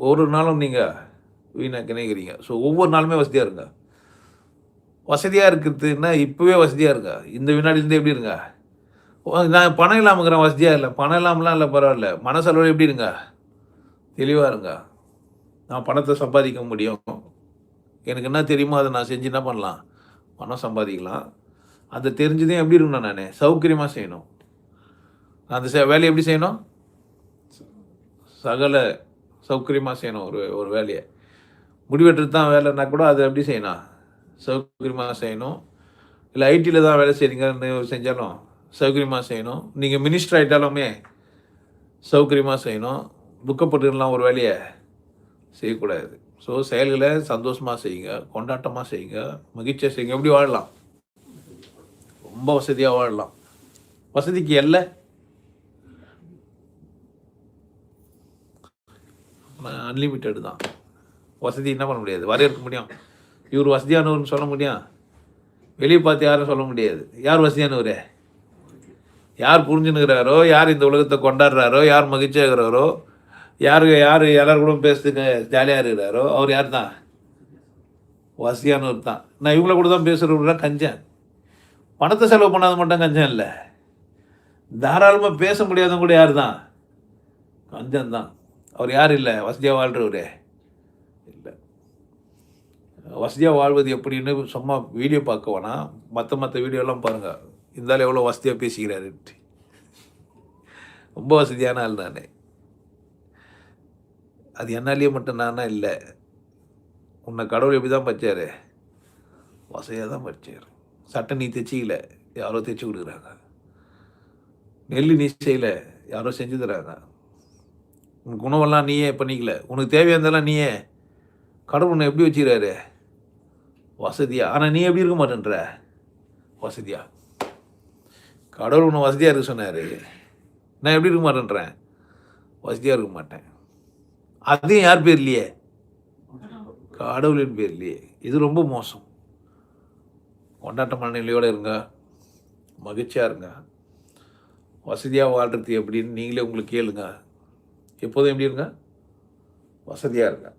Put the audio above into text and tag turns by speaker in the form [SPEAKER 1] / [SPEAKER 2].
[SPEAKER 1] ஒரு நாளும் நீங்கள் வீணாக்கினேங்கிறீங்க. ஸோ ஒவ்வொரு நாளுமே வசதியாக இருங்க. வசதியாக இருக்கிறதுன்னா இப்போவே வசதியாக இருங்க. இந்த வினாடிலேருந்து எப்படி இருங்க? நான் பணம் இல்லாம இருக்கிறேன், வசதியாக இல்லை. பணம் இல்லாமலாம் இல்லை, பரவாயில்ல. மனசளவில் எப்படி இருங்க? தெளிவா இருங்க. நான் பணத்த சம்பாதிக்க முடியும். எனக்கு என்ன தெரியுமோ அத நான் செஞ்சு என்ன பண்ணலாம்? பணம் சம்பாதிக்கலாம். அது தெரிஞ்சதையும் எப்படி இருக்கணும் நானு? சௌகரியமா செய்யணும். அந்த வேலைய எப்படி செய்யணும்? சகல சௌகரியமா செய்யணும் ஒரு வேலைய. முடி வெட்டுறது தான் வேலைன்னா கூட அத எப்படி செய்யணும்? சௌகரியமா செய்யணும். இல்ல ஐடில தான் வேலை செய்றீங்கன்னு செஞ்சாலும் சௌகரியமா செய்யணும். நீங்க மினிஸ்டர் ஆயிட்டாலுமே சௌகரியமா செய்யணும். துக்கப்பட்டுலாம் ஒரு வேலைய செய்யக்கூடாது. ஸோ செயல்கள சந்தோஷமா செய்யுங்க, கொண்டாட்டமா செய்யுங்க, மகிழ்ச்சியா செய்யுங்க. எப்படி வாழலாம்? ரொம்ப வசதியா வாழலாம். வசதிக்கு எல்லை அன்லிமிட்டெட் தான். வசதி என்ன பண்ண முடியாது? வரையறுக்க முடியும். இவர் வசதியானவர்னு சொல்ல முடியும்? வெளிய பார்த்து யாரும் சொல்ல முடியாது. யார் வசதியானவரு? யார் புரிஞ்சுன்னுக்கிறாரோ, யார் இந்த உலகத்த கொண்டாடுறாரோ, யார் மகிழ்ச்சியா இருக்கிறாரோ, யார் எல்லார் கூடயும் பேசுறதுக்கு ஜாலியா இருக்கிறாரோ, அவர் யார் தான்? வசதியானவர் தான். நான் இவங்கள கூட தான் பேசுறவங்க கஞ்சன். பணத்தை செலவு பண்ணாத மட்டும் கஞ்சன் இல்லை. தாராளமா பேச முடியாதவங்க கூட யார் தான்? கஞ்சன் தான். அவர் யார் இல்லை? வசதியாக வாழ்றவரு இல்லை. வசதியாக வாழ்வது எப்படின்னு சும்மா வீடியோ பார்க்க வேணாம். மற்ற வீடியோலாம் பாருங்கள். இருந்தாலும் எவ்வளோ வசதியாக பேசிக்கிறாருன்ட்டு. ரொம்ப வசதியான ஆள் நான். அது என்னாலேயே மட்டும் நானா இல்லை. உன்னை கடவுள் எப்படி தான் பச்சாரு? வசதியாக தான் பச்சார். சட்டை நீ தைச்சிக்கல, யாரோ தைச்சி கொடுக்குறாங்க. நெல் நீ செய்யல, யாரோ செஞ்சு தராங்க. உனக்கு உணவெல்லாம் நீயே பண்ணிக்கல, உனக்கு தேவையானதெல்லாம் நீயே. கடவுள் உன்னை எப்படி வச்சுக்கிறாரு? வசதியா. ஆனால் நீ எப்படி இருக்க மாட்டேன்ற? வசதியா. கடவுள் உன்னை வசதியாக இருக்க சொன்னார். நான் எப்படி இருக்க மாட்டேன்றேன்? வசதியாக இருக்க மாட்டேன். அதையும் யார் பேர்லையே? கடவுளின் பேர்லையே. இது ரொம்ப மோசம். கொண்டாட்ட மனநிலையோடு இருங்க, மகிழ்ச்சியாக இருங்க. வசதியாக வாழ்கிறது எப்படின்னு நீங்களே உங்களுக்கு கேளுங்க. எப்போதும் எப்படி இருங்க? வசதியாக இருங்க.